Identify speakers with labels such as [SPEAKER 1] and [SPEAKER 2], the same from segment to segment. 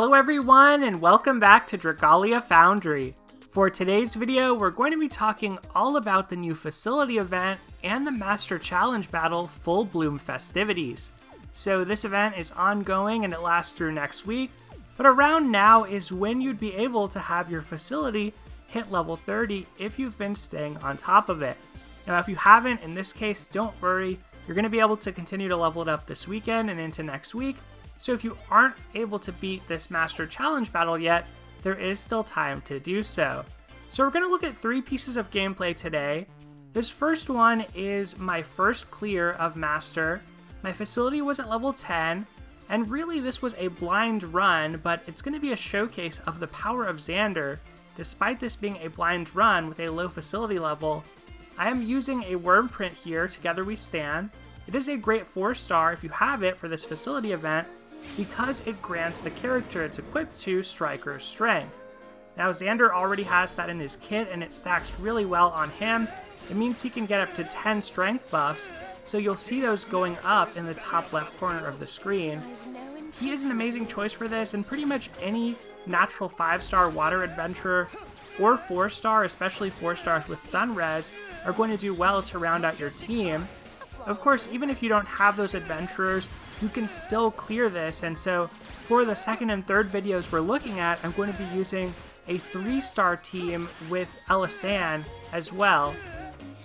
[SPEAKER 1] Hello everyone and welcome back to Dragalia Foundry. For today's video, we're going to be talking all about the new facility event and the Master Challenge Battle Full-Bloom Festivities. So this event is ongoing and it lasts through next week, but around now is when you'd be able to have your facility hit level 30 if you've been staying on top of it. Now if you haven't, in this case, don't worry, you're going to be able to continue to level it up this weekend and into next week. So if you aren't able to beat this Master Challenge Battle yet, there is still time to do so. So we're going to look at 3 pieces of gameplay today. This first one is my first clear of Master. My facility was at level 10, and really this was a blind run, but it's going to be a showcase of the power of Xander. Despite this being a blind run with a low facility level, I am using a wyrmite here, Together We Stand. It is a great 4-star if you have it for this facility event, because it grants the character it's equipped to Striker's Strength. Now Xander already has that in his kit and it stacks really well on him. It means he can get up to 10 strength buffs, so you'll see those going up in the top left corner of the screen. He is an amazing choice for this, and pretty much any natural 5-star water adventurer or 4-star, especially 4-stars with Sun Res, are going to do well to round out your team. Of course, even if you don't have those adventurers, you can still clear this, and so for the second and third videos we're looking at, I'm going to be using a 3-star team with Elisan as well.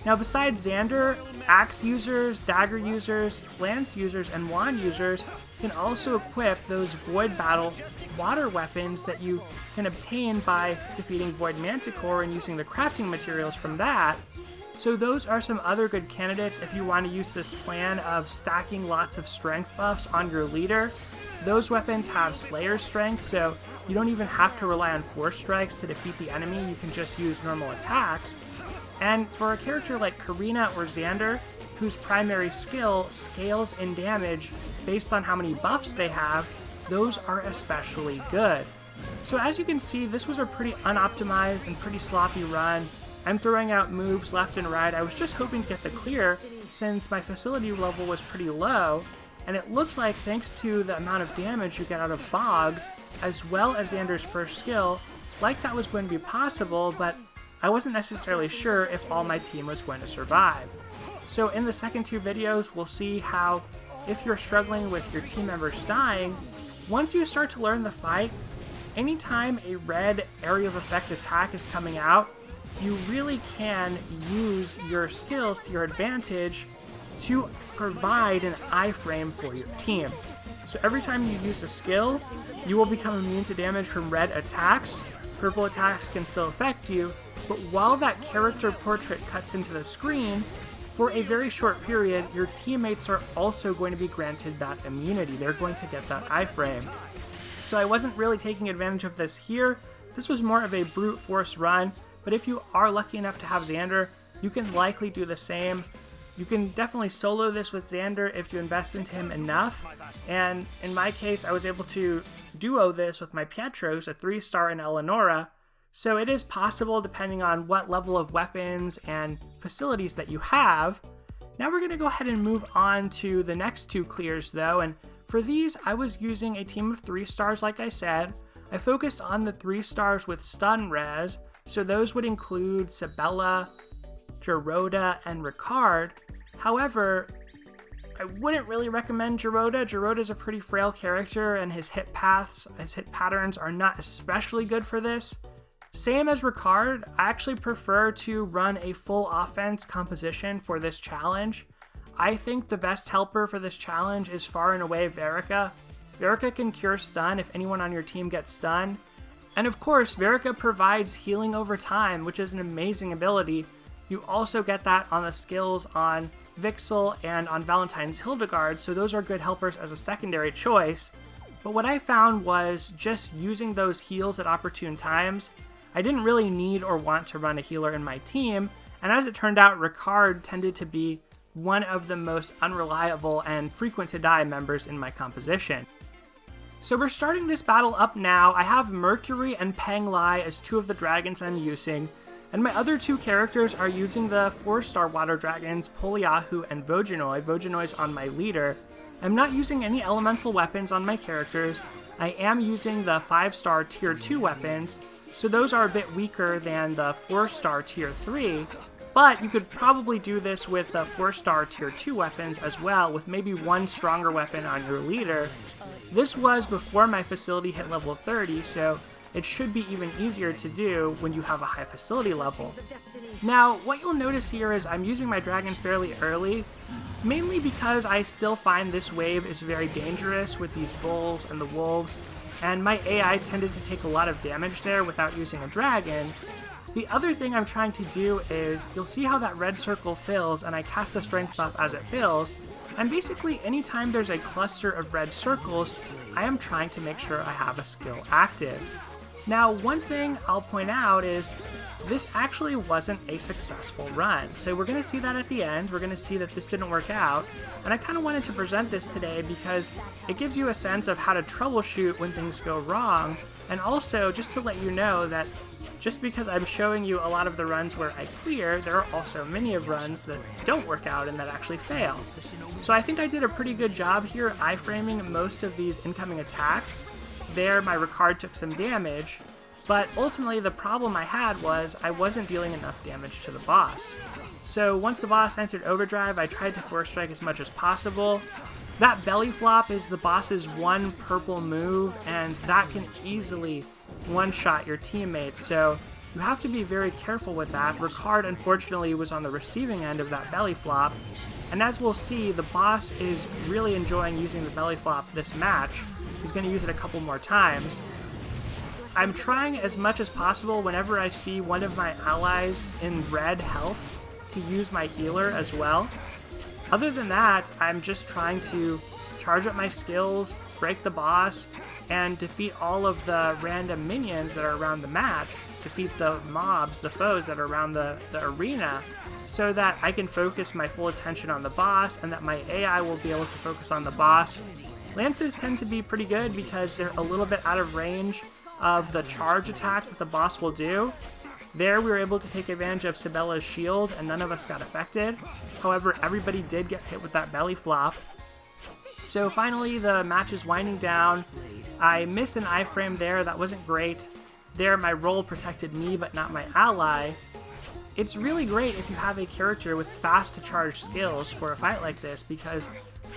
[SPEAKER 1] Now besides Xander, Axe users, Dagger users, Lance users, and Wand users can also equip those Void Battle water weapons that you can obtain by defeating Void Manticore and using the crafting materials from that. So those are some other good candidates if you want to use this plan of stacking lots of strength buffs on your leader. Those weapons have Slayer strength, so you don't even have to rely on Force Strikes to defeat the enemy, you can just use normal attacks. And for a character like Karina or Xander, whose primary skill scales in damage based on how many buffs they have, those are especially good. So as you can see, this was a pretty unoptimized and pretty sloppy run. I'm throwing out moves left and right. I was just hoping to get the clear since my facility level was pretty low, and it looks like thanks to the amount of damage you get out of Bog, as well as Xander's first skill, like that was going to be possible, but I wasn't necessarily sure if all my team was going to survive. So in the second 2 videos, we'll see how, if you're struggling with your team members dying, once you start to learn the fight, anytime a red area of effect attack is coming out, you really can use your skills to your advantage to provide an iFrame for your team. So every time you use a skill, you will become immune to damage from red attacks. Purple attacks can still affect you, but while that character portrait cuts into the screen, for a very short period, your teammates are also going to be granted that immunity. They're going to get that iFrame. So I wasn't really taking advantage of this here. This was more of a brute force run, but if you are lucky enough to have Xander, you can likely do the same. You can definitely solo this with Xander if you invest into him enough, and in my case, I was able to duo this with my Pietro, who's a 3-star in Eleonora, so it is possible depending on what level of weapons and facilities that you have. Now we're going to go ahead and move on to the next 2 clears though, and for these I was using a team of 3-stars like I said. I focused on the 3-stars with Stun Res, so those would include Sabella, Geroda, and Ricard. However, I wouldn't really recommend Geroda. Geroda's a pretty frail character and his hit patterns are not especially good for this. Same as Ricard, I actually prefer to run a full offense composition for this challenge. I think the best helper for this challenge is far and away Verica. Verica can cure stun if anyone on your team gets stunned. And of course, Verica provides healing over time, which is an amazing ability. You also get that on the skills on Vixel and on Valentine's Hildegard, so those are good helpers as a secondary choice. But what I found was just using those heals at opportune times. I didn't really need or want to run a healer in my team, and as it turned out, Ricard tended to be one of the most unreliable and frequent to die members in my composition. So we're starting this battle up now. I have Mercury and Penglai as 2 of the dragons I'm using, and my other 2 characters are using the 4-star water dragons, Poliahu and Vojanoi. Vojanoi's on my leader. I'm not using any elemental weapons on my characters. I am using the 5-star tier 2 weapons, so those are a bit weaker than the 4-star tier 3, but you could probably do this with the 4-star tier 2 weapons as well, with maybe one stronger weapon on your leader. This was before my facility hit level 30, so it should be even easier to do when you have a high facility level. Now, what you'll notice here is I'm using my dragon fairly early, mainly because I still find this wave is very dangerous with these bulls and the wolves, and my AI tended to take a lot of damage there without using a dragon. The other thing I'm trying to do is, you'll see how that red circle fills and I cast the strength buff as it fills, and basically anytime there's a cluster of red circles, I am trying to make sure I have a skill active. Now, one thing I'll point out is this actually wasn't a successful run. So we're going to see that at the end. We're going to see that this didn't work out. And I kind of wanted to present this today because it gives you a sense of how to troubleshoot when things go wrong. And also just to let you know that just because I'm showing you a lot of the runs where I clear, there are also many of runs that don't work out and that actually fail. So I think I did a pretty good job here iframing most of these incoming attacks. There, my Ricard took some damage, but ultimately the problem I had was I wasn't dealing enough damage to the boss. So once the boss entered overdrive, I tried to force strike as much as possible. That belly flop is the boss's one purple move, and that can easily one-shot your teammates, so you have to be very careful with that. Ricard unfortunately was on the receiving end of that belly flop, and as we'll see, the boss is really enjoying using the belly flop this match. He's going to use it a couple more times. I'm trying as much as possible whenever I see one of my allies in red health to use my healer as well. Other than that, I'm just trying to charge up my skills, break the boss, and defeat all of the random minions that are around the match, defeat the mobs, the foes that are around the arena, so that I can focus my full attention on the boss and that my AI will be able to focus on the boss. Lances tend to be pretty good because they're a little bit out of range of the charge attack that the boss will do. There we were able to take advantage of Sibella's shield and none of us got affected. However, everybody did get hit with that belly flop. So finally the match is winding down. I miss an iframe there, that wasn't great. There my roll protected me but not my ally. It's really great if you have a character with fast to charge skills for a fight like this because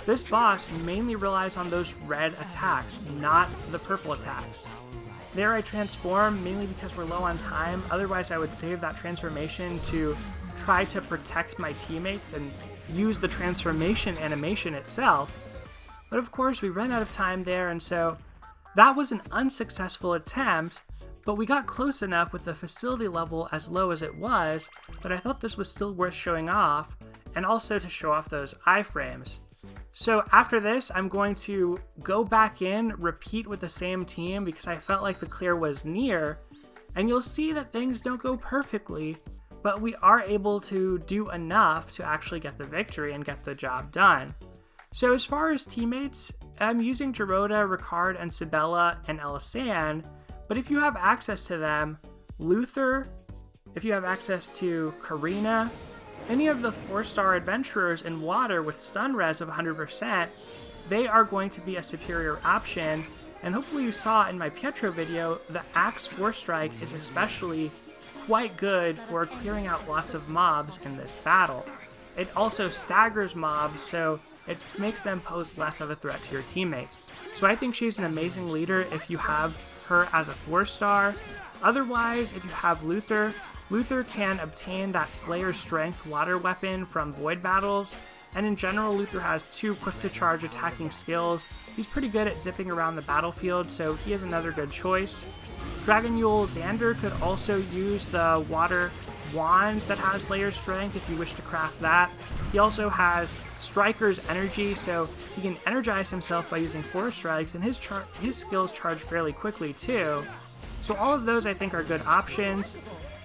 [SPEAKER 1] this boss mainly relies on those red attacks, not the purple attacks. There I transform mainly because we're low on time, otherwise I would save that transformation to try to protect my teammates and use the transformation animation itself. But of course we ran out of time there, and so that was an unsuccessful attempt, but we got close enough with the facility level as low as it was that I thought this was still worth showing off, and also to show off those iframes. So after this, I'm going to go back in, repeat with the same team because I felt like the clear was near, and you'll see that things don't go perfectly, but we are able to do enough to actually get the victory and get the job done. So as far as teammates, I'm using Gerota, Ricard, and Sibella, and Elisanne, but if you have access to them, Luther, if you have access to Karina, any of the 4-star adventurers in water with stun res of 100%, they are going to be a superior option, and hopefully you saw in my Pietro video, the Axe 4-strike is especially quite good for clearing out lots of mobs in this battle. It also staggers mobs, so it makes them pose less of a threat to your teammates. So I think she's an amazing leader if you have her as a 4-star. Otherwise, if you have Luther, Luther can obtain that Slayer Strength water weapon from Void Battles, and in general Luther has 2 quick-to-charge attacking skills. He's pretty good at zipping around the battlefield, so he is another good choice. Dragon Mule Xander could also use the water wand that has Slayer Strength if you wish to craft that. He also has Striker's Energy, so he can energize himself by using 4 strikes, and his skills charge fairly quickly too. So all of those I think are good options.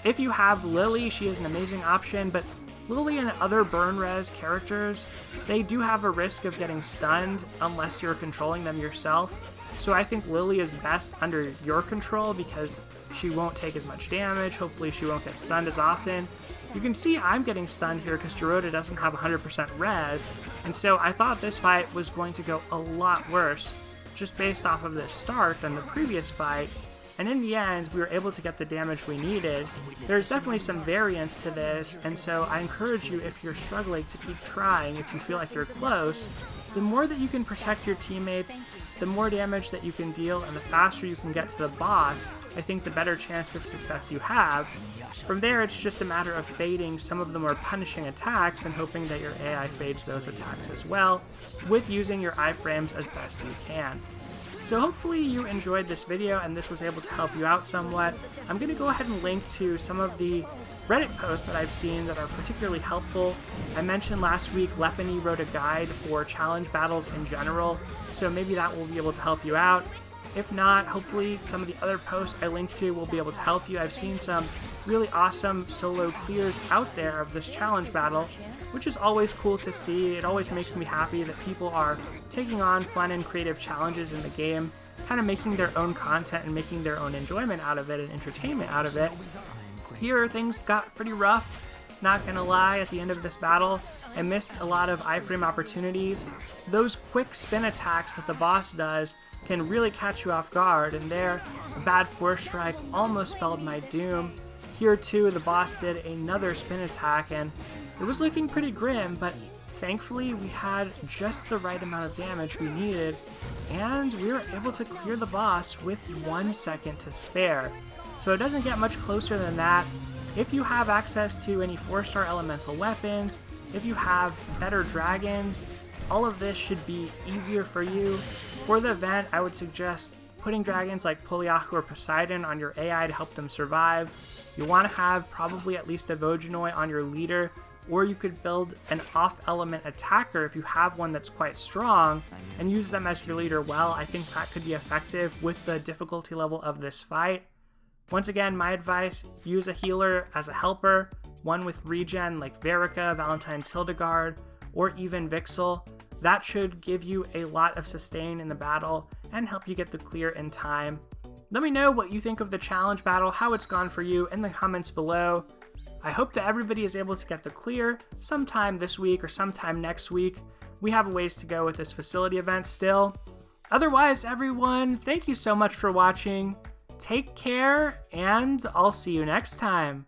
[SPEAKER 1] If you have Lily, she is an amazing option, but Lily and other burn res characters, they do have a risk of getting stunned unless you're controlling them yourself. So I think Lily is best under your control because she won't take as much damage, hopefully she won't get stunned as often. You can see I'm getting stunned here because Gerota doesn't have 100% res, and so I thought this fight was going to go a lot worse just based off of this start than the previous fight, and in the end, we were able to get the damage we needed. There's definitely some variance to this, and so I encourage you, if you're struggling, to keep trying. If you feel like you're close, the more that you can protect your teammates, the more damage that you can deal, and the faster you can get to the boss, I think the better chance of success you have. From there, it's just a matter of fading some of the more punishing attacks and hoping that your AI fades those attacks as well, with using your iframes as best you can. So hopefully you enjoyed this video and this was able to help you out somewhat. I'm going to go ahead and link to some of the Reddit posts that I've seen that are particularly helpful. I mentioned last week Lepany wrote a guide for challenge battles in general, so maybe that will be able to help you out. If not, hopefully some of the other posts I linked to will be able to help you. I've seen some really awesome solo clears out there of this challenge battle, which is always cool to see. It always makes me happy that people are taking on fun and creative challenges in the game, kind of making their own content and making their own enjoyment out of it and entertainment out of it. Here, things got pretty rough, not gonna lie. At the end of this battle, I missed a lot of iframe opportunities. Those quick spin attacks that the boss does can really catch you off guard, and there, a bad force strike almost spelled my doom. Here too, the boss did another spin attack, and it was looking pretty grim, but thankfully we had just the right amount of damage we needed, and we were able to clear the boss with 1 second to spare. So it doesn't get much closer than that. If you have access to any 4-star elemental weapons, if you have better dragons, all of this should be easier for you. For the event, I would suggest putting dragons like Polyaku or Poseidon on your AI to help them survive. You want to have probably at least a Vojanoi on your leader, or you could build an off-element attacker if you have one that's quite strong, and use them as your leader well. I think that could be effective with the difficulty level of this fight. Once again, my advice, use a healer as a helper, one with regen like Verica, Valentine's Hildegard, or even Vixel. That should give you a lot of sustain in the battle and help you get the clear in time. Let me know what you think of the challenge battle, how it's gone for you in the comments below. I hope that everybody is able to get the clear sometime this week or sometime next week. We have a ways to go with this facility event still. Otherwise, everyone, thank you so much for watching. Take care, and I'll see you next time.